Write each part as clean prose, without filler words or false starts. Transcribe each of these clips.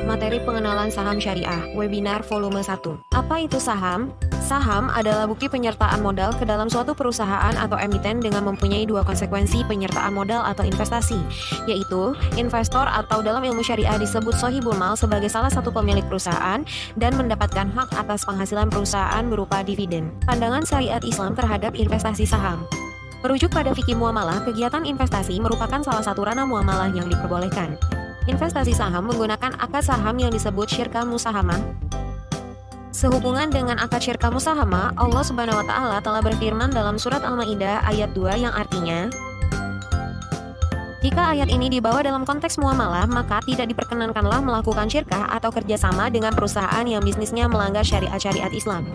Materi pengenalan saham syariah, webinar volume 1. Apa itu saham? Saham adalah bukti penyertaan modal ke dalam suatu perusahaan atau emiten dengan mempunyai dua konsekuensi penyertaan modal atau investasi, yaitu investor atau dalam ilmu syariah disebut sohibul mal sebagai salah satu pemilik perusahaan dan mendapatkan hak atas penghasilan perusahaan berupa dividen. Pandangan syariat Islam terhadap investasi saham. Merujuk pada fikih muamalah, kegiatan investasi merupakan salah satu ranah muamalah yang diperbolehkan. Investasi saham menggunakan akad saham yang disebut syirkah musahamah. Sehubungan dengan akad syirkah musahamah, Allah Subhanahu wa taala telah berfirman dalam surat Al-Maidah ayat 2 yang artinya, jika ayat ini dibawa dalam konteks muamalah, maka tidak diperkenankanlah melakukan syirkah atau kerjasama dengan perusahaan yang bisnisnya melanggar syariat-syariat Islam.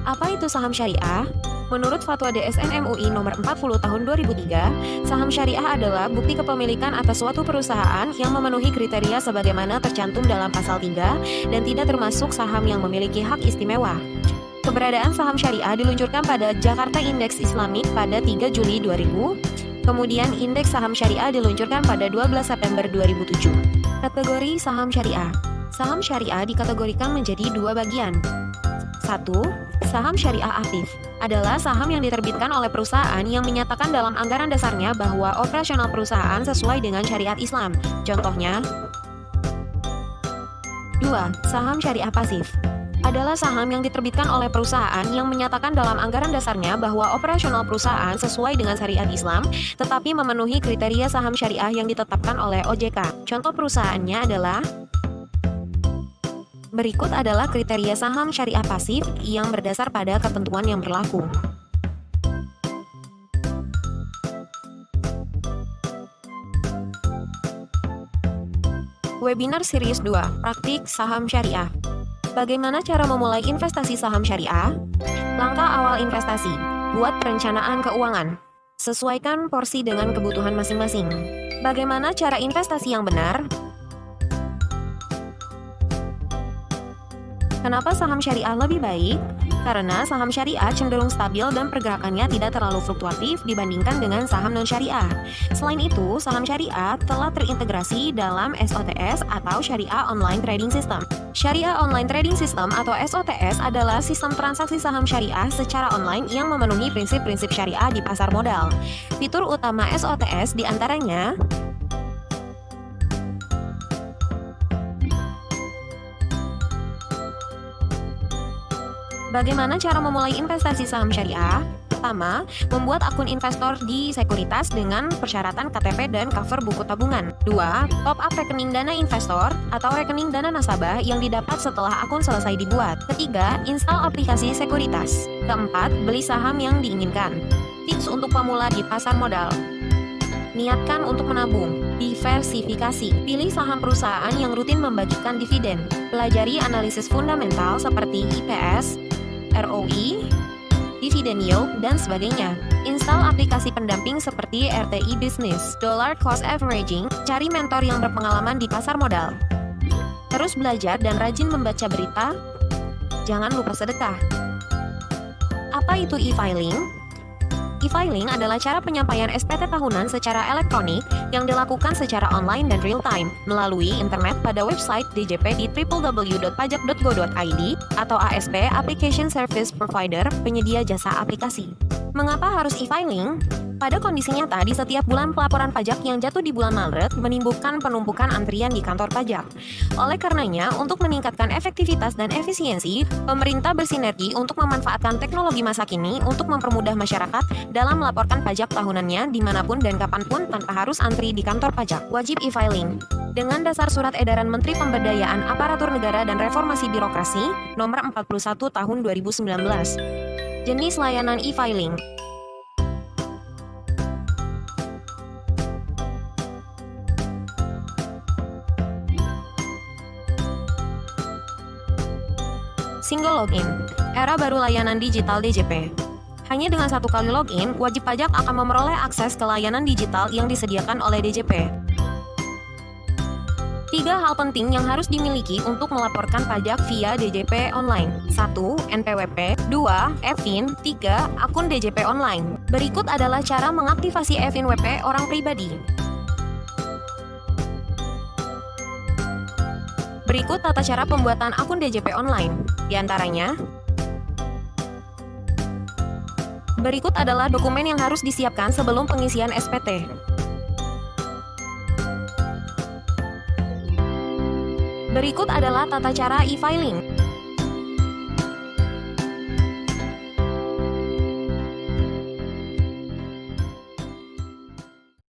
Apa itu saham syariah? Menurut Fatwa DSN MUI nomor 40 tahun 2003, saham syariah adalah bukti kepemilikan atas suatu perusahaan yang memenuhi kriteria sebagaimana tercantum dalam pasal 3 dan tidak termasuk saham yang memiliki hak istimewa. Keberadaan saham syariah diluncurkan pada Jakarta Index Islamic pada 3 Juli 2000, kemudian Indeks Saham Syariah diluncurkan pada 12 September 2007. Kategori saham syariah. Saham syariah dikategorikan menjadi dua bagian. 1. Saham syariah aktif adalah saham yang diterbitkan oleh perusahaan yang menyatakan dalam anggaran dasarnya bahwa operasional perusahaan sesuai dengan syariat Islam. Contohnya, 2. Saham syariah pasif adalah saham yang diterbitkan oleh perusahaan yang menyatakan dalam anggaran dasarnya bahwa operasional perusahaan sesuai dengan syariat Islam, tetapi memenuhi kriteria saham syariah yang ditetapkan oleh OJK. Contoh perusahaannya adalah berikut adalah kriteria saham syariah pasif yang berdasar pada ketentuan yang berlaku. Webinar Series 2, Praktik Saham Syariah. Bagaimana cara memulai investasi saham syariah? Langkah awal investasi. Buat perencanaan keuangan. Sesuaikan porsi dengan kebutuhan masing-masing. Bagaimana cara investasi yang benar? Kenapa saham syariah lebih baik? Karena saham syariah cenderung stabil dan pergerakannya tidak terlalu fluktuatif dibandingkan dengan saham non-syariah. Selain itu, saham syariah telah terintegrasi dalam SOTS atau Syariah Online Trading System. Syariah Online Trading System atau SOTS adalah sistem transaksi saham syariah secara online yang memenuhi prinsip-prinsip syariah di pasar modal. Fitur utama SOTS diantaranya bagaimana cara memulai investasi saham syariah? Pertama, membuat akun investor di sekuritas dengan persyaratan KTP dan cover buku tabungan. 2. Top up rekening dana investor atau rekening dana nasabah yang didapat setelah akun selesai dibuat. Ketiga, install aplikasi sekuritas. Keempat, beli saham yang diinginkan. Tips untuk pemula di pasar modal. Niatkan untuk menabung. Diversifikasi. Pilih saham perusahaan yang rutin membagikan dividen. Pelajari analisis fundamental seperti IPS, ROE, dividend yield, dan sebagainya. Install aplikasi pendamping seperti RTI Business, Dollar Cost Averaging, cari mentor yang berpengalaman di pasar modal. Terus belajar dan rajin membaca berita. Jangan lupa sedekah. Apa itu e-filing? E-filing adalah cara penyampaian SPT tahunan secara elektronik yang dilakukan secara online dan real-time melalui internet pada website DJP di www.pajak.go.id atau ASP Application Service Provider penyedia jasa aplikasi. Mengapa harus e-filing? Pada kondisi nyata, di setiap bulan pelaporan pajak yang jatuh di bulan Maret menimbulkan penumpukan antrian di kantor pajak. Oleh karenanya, untuk meningkatkan efektivitas dan efisiensi, pemerintah bersinergi untuk memanfaatkan teknologi masa kini untuk mempermudah masyarakat dalam melaporkan pajak tahunannya dimanapun dan kapanpun tanpa harus antri di kantor pajak. Wajib e-filing. Dengan dasar Surat Edaran Menteri Pemberdayaan Aparatur Negara dan Reformasi Birokrasi Nomor 41 Tahun 2019. Jenis layanan e-filing. Single login. Era baru layanan digital DJP. Hanya dengan satu kali login, wajib pajak akan memperoleh akses ke layanan digital yang disediakan oleh DJP. 3 hal penting yang harus dimiliki untuk melaporkan pajak via DJP online. 1. NPWP. 2. EVIN. 3. Akun DJP online. Berikut adalah cara mengaktifasi EVIN WP orang pribadi. Berikut tata cara pembuatan akun DJP online. Di antaranya, berikut adalah dokumen yang harus disiapkan sebelum pengisian SPT. Berikut adalah tata cara e-filing.